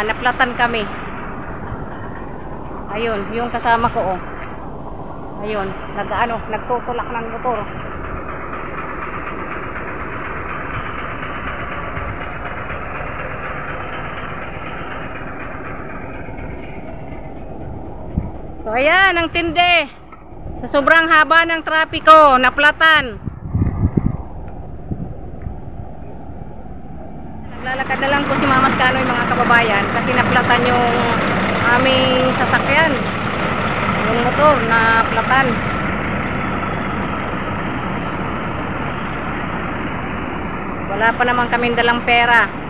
naplatan kami. Ayun, yung kasama ko oh. Ayun, nagtutulak ng motor. So ayan, ang tindi. Sa sobrang haba ng trapiko, naplatan. Naglalakad na lang po si Mama Scanoy mga kababayan kasi naplatan yung aming sasakyan. Yung motor naplatan. Wala pa naman kaming dalang pera.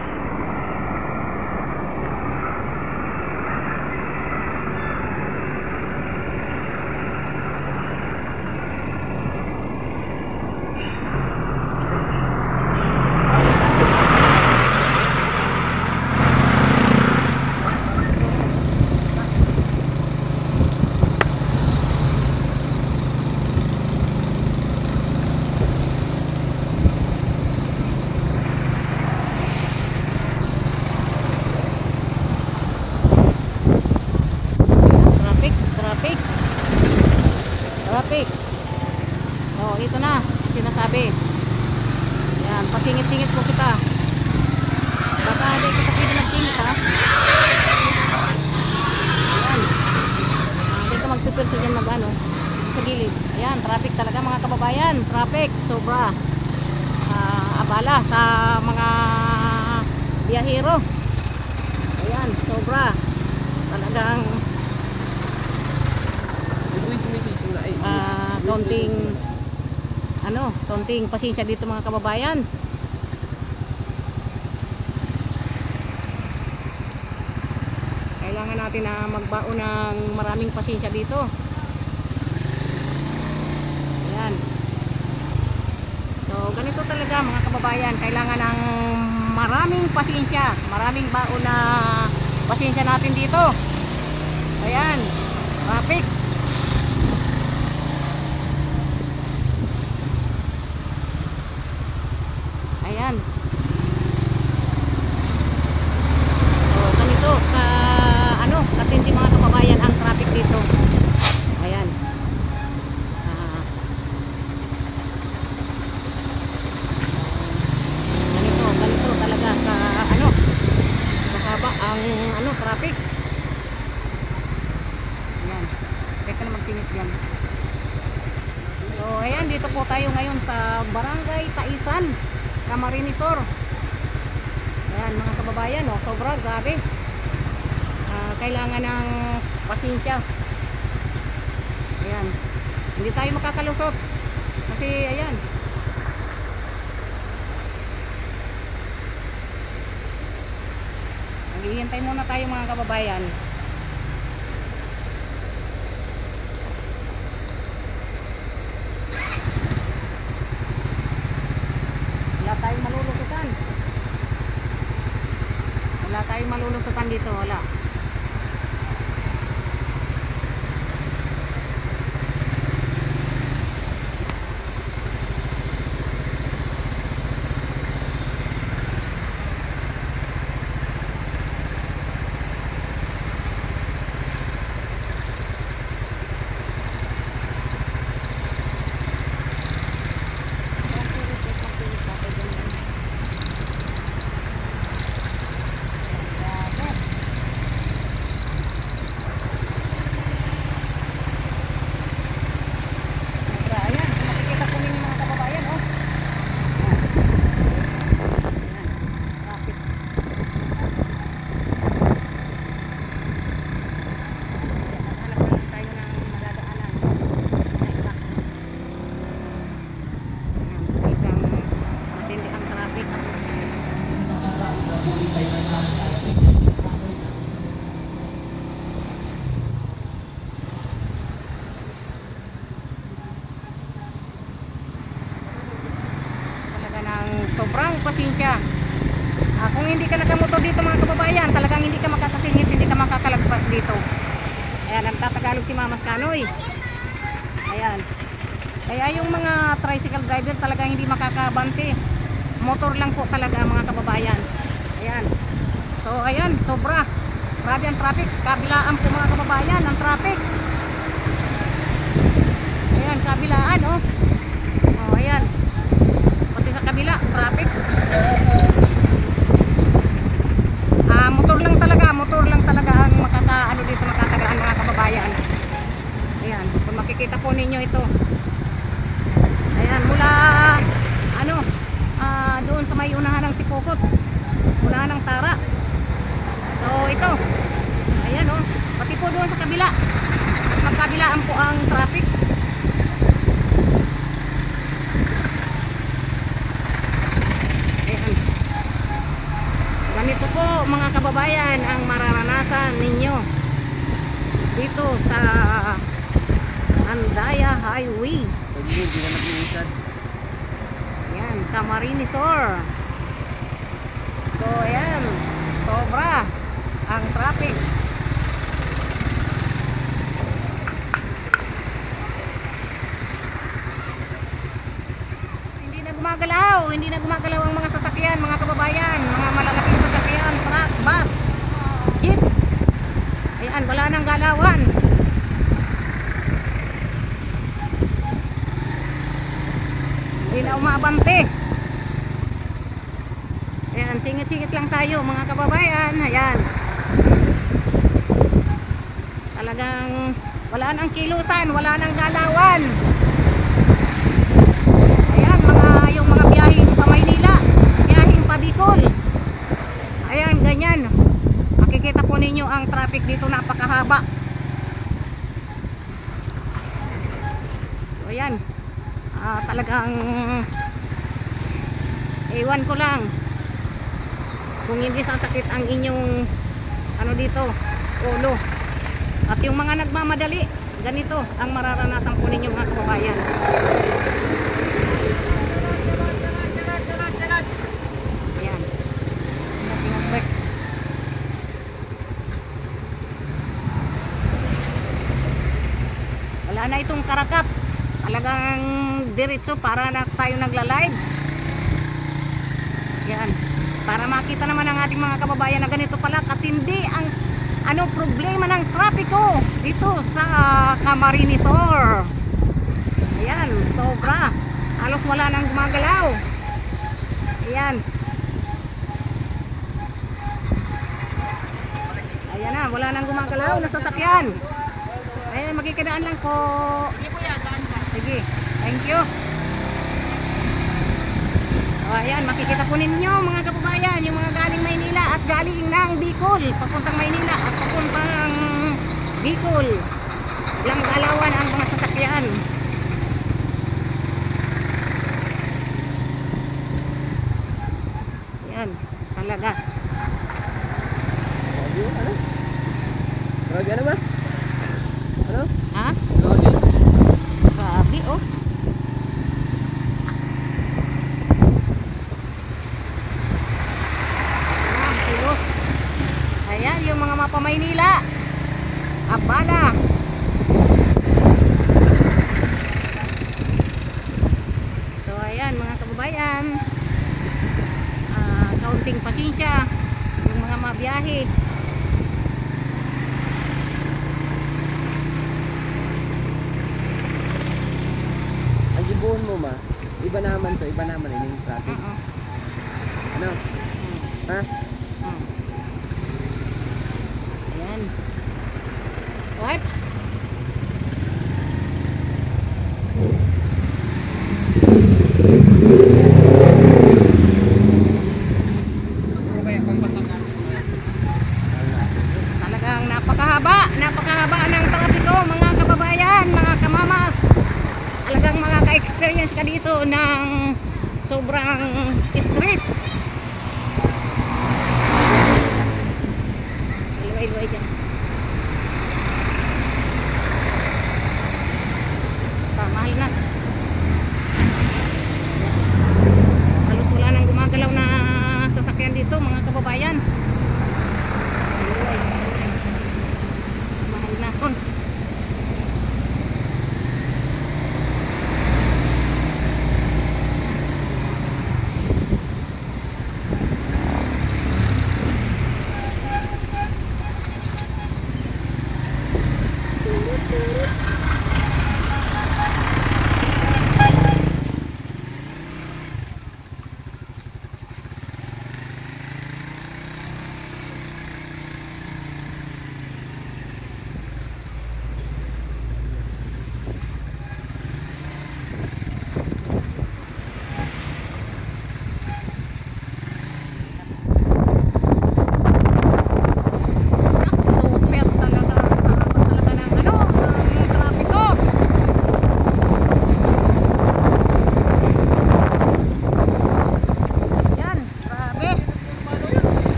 Traffic. Oh, ito na sinasabi. Yan, pasingit-singit po kita. Baka hindi kita pwede magsingit ha. Ayan. Hindi ka magpipirsa dyan sa gilid. Ayan, traffic talaga mga kababayan. Traffic, sobra. Abala sa mga biyahero. Ayan, sobra. Talagang konting pasensya dito mga kababayan. Kailangan natin na magbaon ng maraming pasensya dito. Ayan. So ganito talaga mga kababayan, kailangan ng maraming pasensya, maraming baon na pasensya natin dito. Ayan, traffic. Ayan. So ganito katindi mga kababayan ang traffic dito. Ayan. Ganito talaga mahaba ang traffic. Ayan. Teka na magsingit yan. So ayan, dito po tayo ngayon sa Barangay Taisan, Camarines Sur. Ayan mga kababayan, sobra, grabe. Kailangan ng pasensya. Ayan, hindi tayo makakalusot kasi ayan, naghihintay muna tayo mga kababayan. Wala tayong malulusutan dito, wala. Sobrang pasensya. Kung hindi ka nakamotor dito mga kababayan, talagang hindi ka makakasingit, hindi ka makakalagpas dito. Ayan, nagtatagalog si Mama Scanoy. Ayan. Kaya yung mga tricycle driver talagang hindi makakabante. Motor lang po talaga mga kababayan. Ayan. So ayan, sobra. Grabe ang traffic. Kabilaan po mga kababayan ang traffic. Ayan, kabilaan oh. Oh, ayan. Pati sa kabila, traffic. Motor lang talaga ang makakaano dito, makatagaan mga kababayan. Ayan, kung makikita po ninyo ito. Ayan, mula ano, doon sa may unahan ng Sipokot, unahan ng Tara. So ito, ayan oh, pati po doon sa kabila, magkabilaan po ang traffic. Ayan, ganito po mga kababayan ang mararanasan ninyo dito sa Andaya Highway. Ayan, Camarines Sur. So ayan, sobra ang traffic. Hindi na gumagalaw ang mga sasakyan, mga kababayan, mga malalaking sasakyan, truck, bus, jeep. Ayan, wala nang galawan. Hindi na umabante. Ayan, singit-singit lang tayo mga kababayan. Ayan, talagang wala nang kilusan, wala nang galawan. Ayan, yung mga biyaheng pa Maynila, biyaheng pa Bicol. Ayan, ganyan. Makikita po ninyo ang traffic dito, napakahaba. So ayan, talagang ewan ko lang kung hindi sasakit ang inyong ano dito, ulo. At yung mga nagmamadali, ganito ang mararanasan po ninyo mga kababayan. Ayan, wala na itong karakat, talagang diretso para na tayo nagla-live. Yan, para makita naman ang ating mga kababayan na ganito pala katindi ang problema ng trapiko dito sa Camarines Sur. Ayan, sobra, halos wala nang gumagalaw. Ayan, ayan na, wala nang gumagalaw na sasakyan. Ayan, magkikidaan lang po. Sige, thank you. O, ayan, makikita po ninyo mga kababayan, yung mga galing Maynila at galing ng Bicol, papuntang Maynila at papuntang Bicol. Walang galawan ang mga sasakyan. Ayan, talaga. Grabe ano ba? Ano? Ha? Grabe. Grabe oh. Kilos. Ayan, yung mga mapa Maynila. Abala. So ayan mga kababayan, kaunting pasensya yung mga mabiyahe. Ang gibuhon mo ma, iba naman to, iba naman yung traffic. Ano? Ha? Ayan. Wipes. Talagang napakahaba ng trapiko mga kababayan, mga kamamas. Talagang makaka-experience ka dito ng sobrang stress. Iluway-luway dyan. Mahinas. Halos wala nang gumagalaw na sasakyan dito mga kababayan. Mahinason.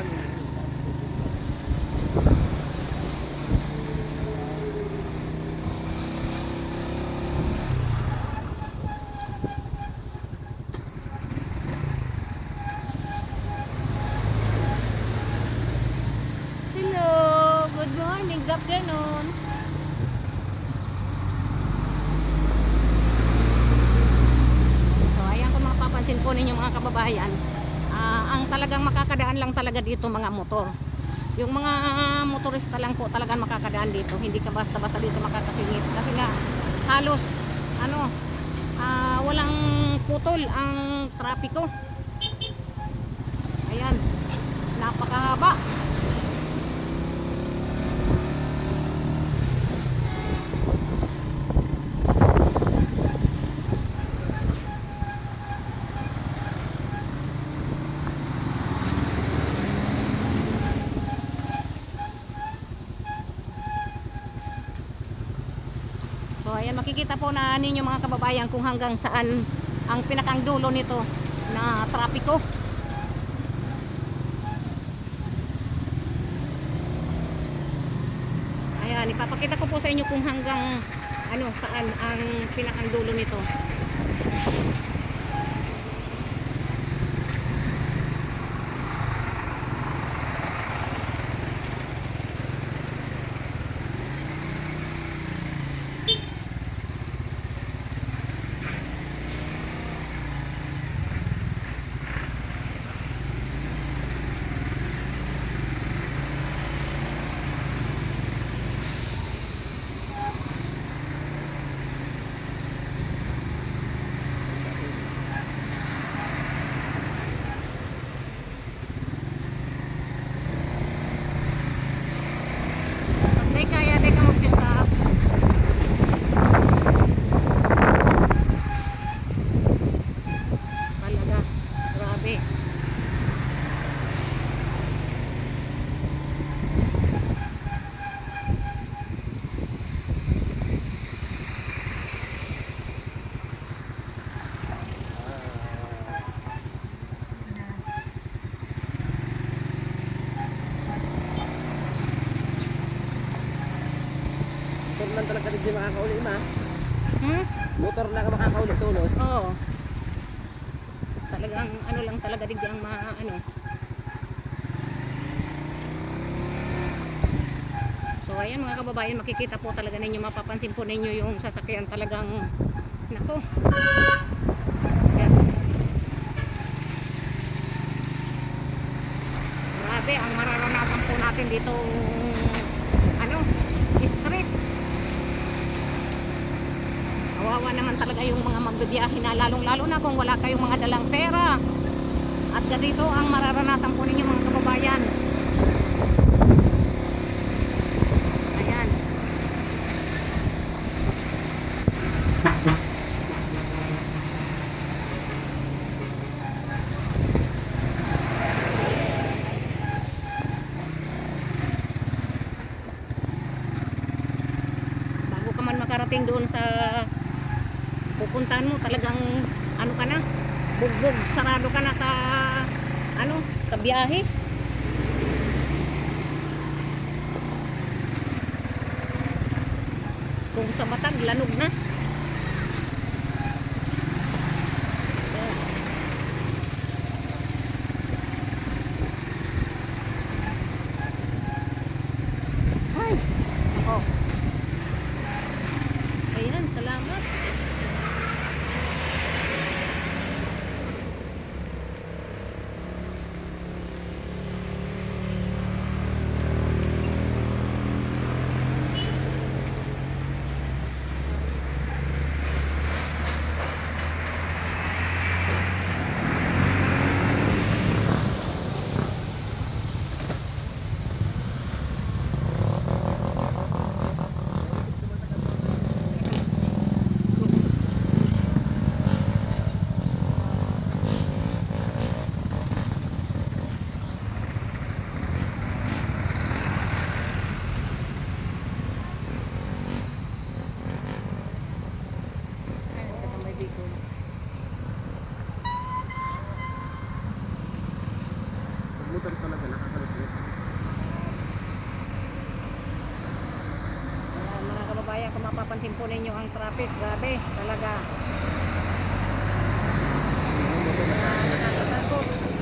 Hello, good morning, good afternoon. So ayan, kung mapapansin po ninyo mga kababayan, ang talagang makakadaan lang talaga dito mga motor. Yung mga motorista lang po talagang makakadaan dito. Hindi ka basta-basta dito makakasingit. Kasi nga halos walang putol ang trapiko. Ayan, napakahaba. So ayan, makikita po na ninyo mga kababayan kung hanggang saan ang pinakang dulo nito na trapiko. Ayan, ipapakita ko po sa inyo kung hanggang saan ang pinakang dulo nito. Pag kaya, di ka mag-stop. Talaga, grabe. Motor lang talaga hindi makakauli, ma. Motor lang makakauli tulot. Oo. Talagang lang talaga digyang So ayan mga kababayan, makikita po talaga ninyo, mapapansin po ninyo yung sasakyan talagang nako. Ayan. Grabe ang mararanasan po natin dito, stress. Kawawa naman talaga yung mga magbibiyahe na, lalong-lalo na kung wala kayong mga dalang pera. At ganito ang mararanasan po ninyo mga kababayan. Ayan. Bago ka man makarating doon sa pupuntahan mo, talagang ka na, bugbog, sarado ka na sa sa biyahe. Kung sa Batag, lanog na. Ay, ako. Ayan, salamat. mapapansin po ninyo ang traffic. Grabe, talaga. Nakakatakot.